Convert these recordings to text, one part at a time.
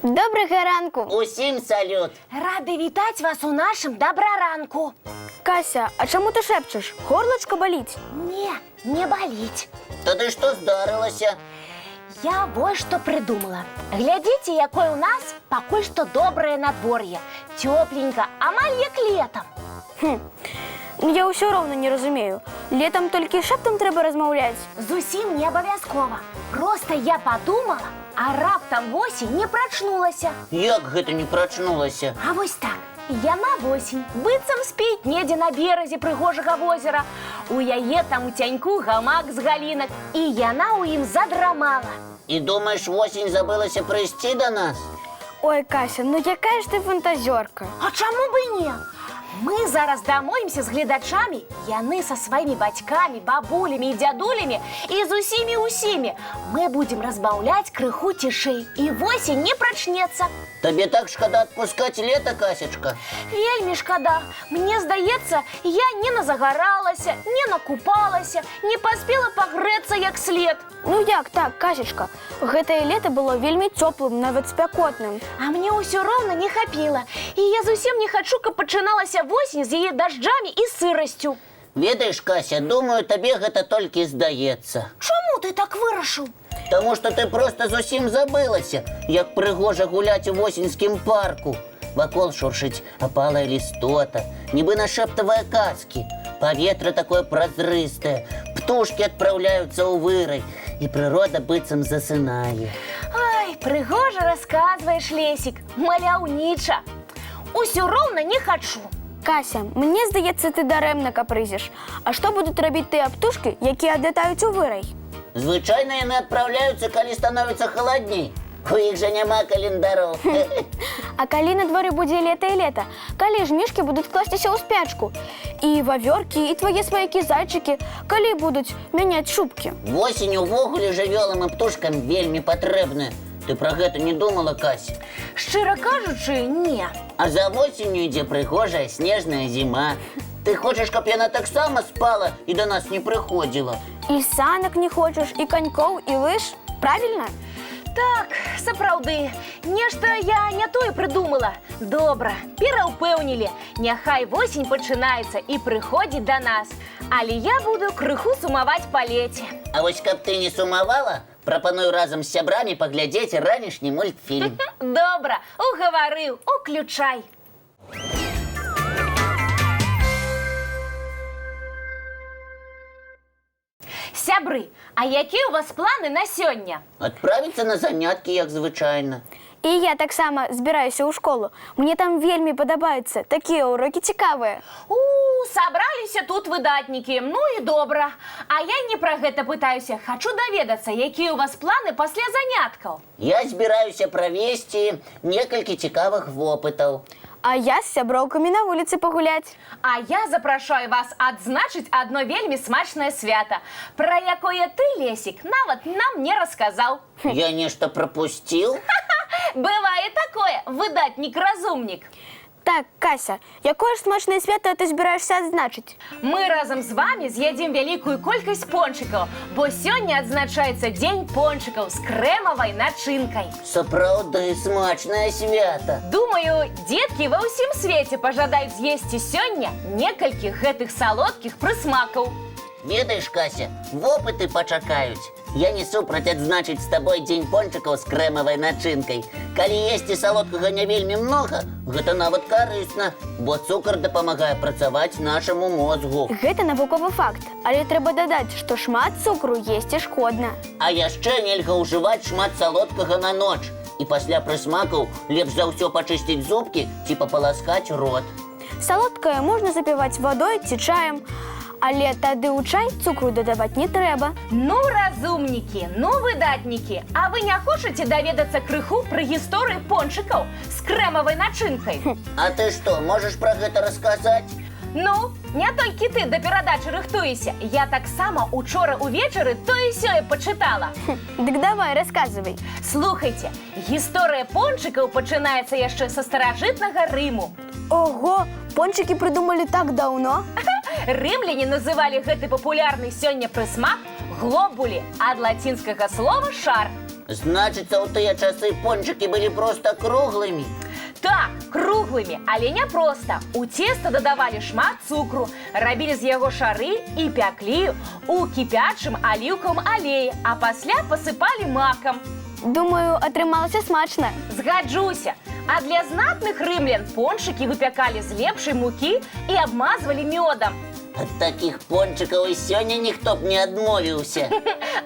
Доброго ранку. Усім салют. Рады вітаць вас у нашым добраранку. Кася, а чому ти шепчеш? Горлочко болить? Не боліць. Тады што здарылася? Я вось што придумала. Глядзіце, якое у нас пакуль што добрае надвор'е. Тёпленька, амаль як летом. Я ўсё роўна не разумею. Летом толькі шэптам трэба размаўляць. Зусім не абавязкова. Просто я подумала, а раптам восень не прачнулася. Як гэта не прачнулася? А вось так. Яна восень, быццам спіць недзе на беразе прыгожага возера. У яе там у цяньку гамак з галінак, і яна ў ім задрамала. І думаеш, восень забылася прыйсці да нас? Ой, Кася, ну якая ж ты фантазёрка. А чаму бы не? Мы зараз дамовімся з гледачамі, яны са сваімі бацькамі, бабулямі і дзядулямі і з усімі. Мы будзем разбаўляць крыху цішэй, і восень не прачнецца. Табе так шкада адпускаць лета, Касечка? Вельмі шкада. Мне здаецца, я не назагаралася, не накупалася, не паспела пагрэцца як след. Ну як так, Касечка? Гэтае лета было вельмі цёплым, нават спякотным. А мне ўсё роўна не хапіла. І я зусім не хачу, каб пачыналася восень з яе дажджамі і сырасцю. Ведаеш, Кася, думаю, табе гэта толькі здаецца. Чаму ты так вырашыў? Таму што ты проста зусім забылася, як прыгожа гуляць у восеньскім парку. Вакол шуршыць апалая лістота, нібы нашэптавыя казкі. Паветра такое празрыстае, птушкі адпраўляюцца ў вырай, і прырода быццам засынае. Ай, прыгожа расказваеш, Лесік, маляўніча. Усё роўна не хачу. Кася, мне здаецца, ты дарэмна капрызіш. А што будуць рабіць тыя птушкі, якія адлятаюць у вырай? Звычайна яны адпраўляюцца, калі становіцца халадней. У іх жа няма календароў. А калі на дворе будзе лета і лета? Калі ж мішкі будуць класціся ў спячку? І вавёркі, і твае сваякі-зайчыкі, калі будуць мяняць шубкі? Восень увогуле жывёлам і птушкам вельмі патрэбная. Ты пра гэта не думала, Кася? Шчыра кажучы, не. А за восенню ідзе прыгожая снежная зіма. Ты хочаш, каб яна таксама спала і да нас не прыходзіла? І санак не хочаш, і канькоў, і лыж? Правільна? Так, сапраўды, нешта я не тое прыдумала. Добра, пераўпэўнілі. Няхай восень пачынаецца і прыходзіць да нас. Але я буду крыху сумаваць па леце. А вось каб ты не сумавала, прапаную разам з сябрамі паглядзець ранішні мультфільм. Добра, угаварыў, уключай. Сябры, а якія ў вас планы на сёння? Адправіцца на заняткі, як звычайна. І я таксама збіраюся ў школу. Мне там вельмі падабаюцца. Такія ўрокі цікавыя. Сабраліся тут выдатнікі. Ну і добра. А я не пра гэта пытаюся. Хачу даведацца, якія ў вас планы пасля заняткаў. Я збіраюся правесці некалькі цікавых вопытаў. А я з сяброўкамі на вуліцы пагуляць. А я запрашаю вас адзначыць адно вельмі смачнае свята, пра якое ты, Лесік, нават нам не расказаў. Я нешта прапусціў? Бывае такое, выдатнік-разумнік. Так, Кася, якое ж смачнае свята ты збіраешся адзначыць? Мы разам з вамі з'едзім вялікую колькасць пончыкаў, бо сёння адзначаецца дзень пончыкаў з крэмавай начынкай. Сапраўды смачнае свята. Думаю, дзеткі ва ўсім свеце пажадаюць з'есці сёння некалькі гэтых салодкіх прысмакаў. Ведаеш, Кася, вопыты пачакаюць. Я не супраць адзначыць з табой дзень пончыкаў з крэмавай начынкай. Калі есці салодкага не вельмі многа, гэта нават карысна, бо цукар дапамагае працаваць нашаму мозгу. Гэта навуковы факт, але трэба дадаць, што шмат цукру есці шкодна. А яшчэ нельга ўжываць шмат салодкага на ноч. І пасля прысмакаў лепш за ўсё пачысціць зубкі ці папаласкаць рот. Салодкае можна запіваць вадой ці чаем, але тады ў чай цукру дадаваць не трэба. Ну, разумнікі, ну, выдатнікі, а вы не хочаце даведацца крыху пра гісторыю пончыкаў з крэмавай начынкай? А ты што, можаш пра гэта расказаць? Ну, не толькі ты да перадачы рыхтуешся. Я таксама учора ўвечары тое-сёе пачытала. Дык давай, расказвай. Слухайце, гісторыя пончыкаў пачынаецца яшчэ са старажытнага Рыму. Ого, пончыкі прыдумалі так даўно? Рымляне называлі гэты папулярны сёння прысмак глобулі ад лацінскага слова шар. Значится, у тыя часы пончики были просто круглыми. Так, круглымі, але не проста. У цеста дадавалі шмат цукру, рабілі з яго шары і пяклі у кіпячым аліўкавым алеі, а пасля пасыпалі макам. Думаю, атрымалася смачна. Згаджуся. А для знатных рымлян пончыкі выпякалі з лепшай мукі і абмазвалі мёдам. От таких пончиков и сёння ніхто б не адмовіўся.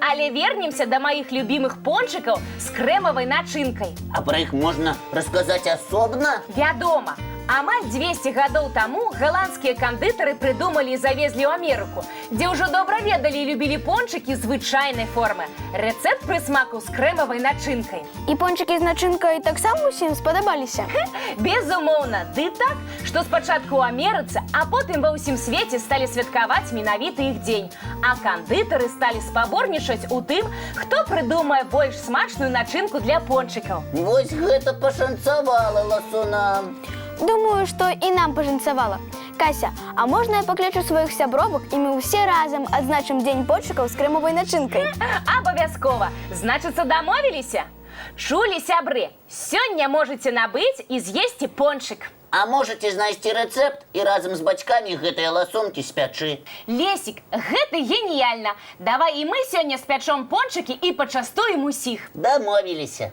Але вернемся до моих любимых пончиков с кремовой начинкой. А про іх можна расказаць асобна? Вядома, амаль 200 гадоў таму голландскія кандытары придумали и завезли ў Амерыку, дзе ўжо добра ведалі і любілі пончики звычайнай формы. Рецепт прысмаку з кремовой начинкой. І пончики з начинкой таксама усім спадабаліся? Безумоўна, ды так, што спачатку ў Амерыцы, а потым ва ўсім свеце сталі святкаваць менавіта іх дзень. А кандытары сталі спаборнічаць у тым, хто прыдумае больш смачную начинку для пончикаў. Вось гэта пашанцавала ласунам. Думаю, што і нам пашанцавала. Кася, а можна я паклічу сваіх сябровак, і мы ўсе разам адзначым дзень пончикаў з крэмавай начынкай? Абавязкова. Значыцца, дамовіліся? Чулі, сябры, сёння можаце набыць і з'есці пончик. А можете знайсці рэцэпт і разам з бацькамі гэтыя ласункі спячы. Лесік, гэта геніяльна. Давай і мы сёння спячом пончики і пачастуем усіх. Дамовіліся.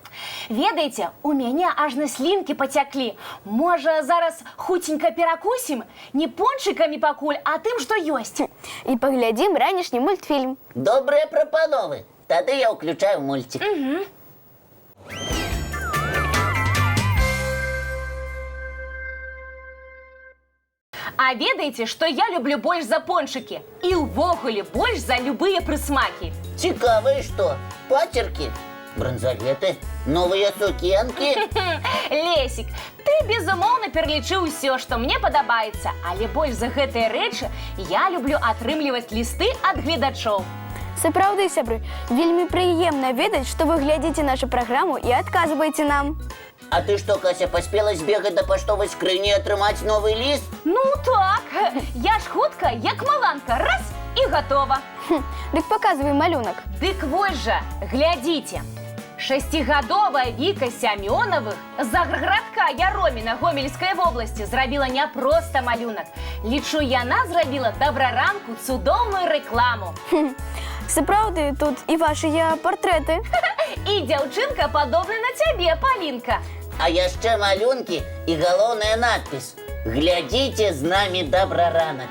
Ведаеце, у мяне ажно слінкі пацяклі. Можа, зараз хуценька перакусім? Не пончикамі пакуль, а тым, што ёсць. І паглядзім ранішні мультфільм. Добрыя прапановы. Тады я ўключаю мульцік. А ведаеце, што я люблю больш за пончики? І ўвогуле больш за любыя прысмакі. Цікава, і што? Пацеркі? Бранзалеты? Новыя сукенкі? Лесік, ты безумоўна пералічыў усё, што мне падабаецца, але больш за гэтыя рэчы я люблю атрымліваць лісты ад гледачоў. Сапраўды, сябры, вельмі прыемна ведаць, што вы глядзіце нашу праграму і адказваеце нам. А ты што, Кася, паспела збегаць да паштовай скрыні і атрымаць новы ліст? Ну так, я ж хутка, як маланка, раз і гатова. Дык паказвай малюнак. Дык вось жа, глядзіце. 6гадовая Віка Сямёнавых з аграгарадка Яроміна Гомельскай вобласці зрабіла не проста малюнак. Лічу, яна зрабіла добраранку цудоўную рэкламу. Сапраўды, тут і вашыя партрэты. І дзяўчынка падобна на цябе, Палінка. А яшчэ малюнкі і галоўная надпіс: «Глядзіце з намі добраранак».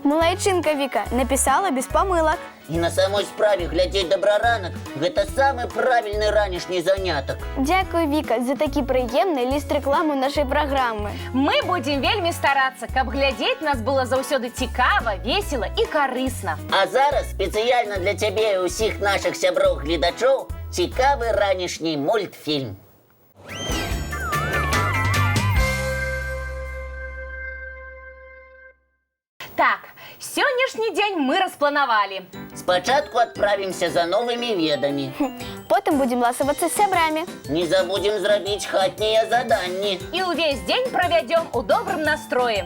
Малайчынка Віка напісала без памылак. І на самой справе глядзець добраранак – гэта самы правільны ранішні занятак. Дзякуй, Віка, за такі прыемны ліст-рэкламу нашай праграмы. Мы будзем вельмі старацца, каб глядзець нас было заўсёды цікава, весела і карысна. А зараз спецыяльна для цябе і ўсіх нашых сяброў-гледачоў цікавы ранішні мультфільм. Так, сённяшні дзень мы распланавалі. Спачатку адправімся за новымі ведамі. Потым будзем ласавацца з сябрамі. Не забудзем зрабіць хатнія заданні. І ўвесь дзень правядзём у добрым настроі.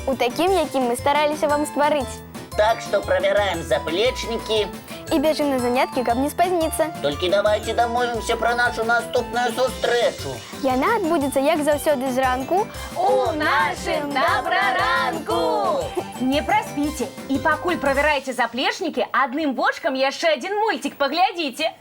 У такім, якім мы стараліся вам стварыць. Так што правяраем заплечнікі. І бежим на заняткі, каб не спазніцца. Толькі давайте дамовімся пра нашу наступную сустрэчу. Яна адбудзецца, як заўсёды зранку, У нашым добраранку! Не праспіце. І пакуль правяраеце заплечнікі, адным вочкам яшчэ адзін мульцік паглядзіце.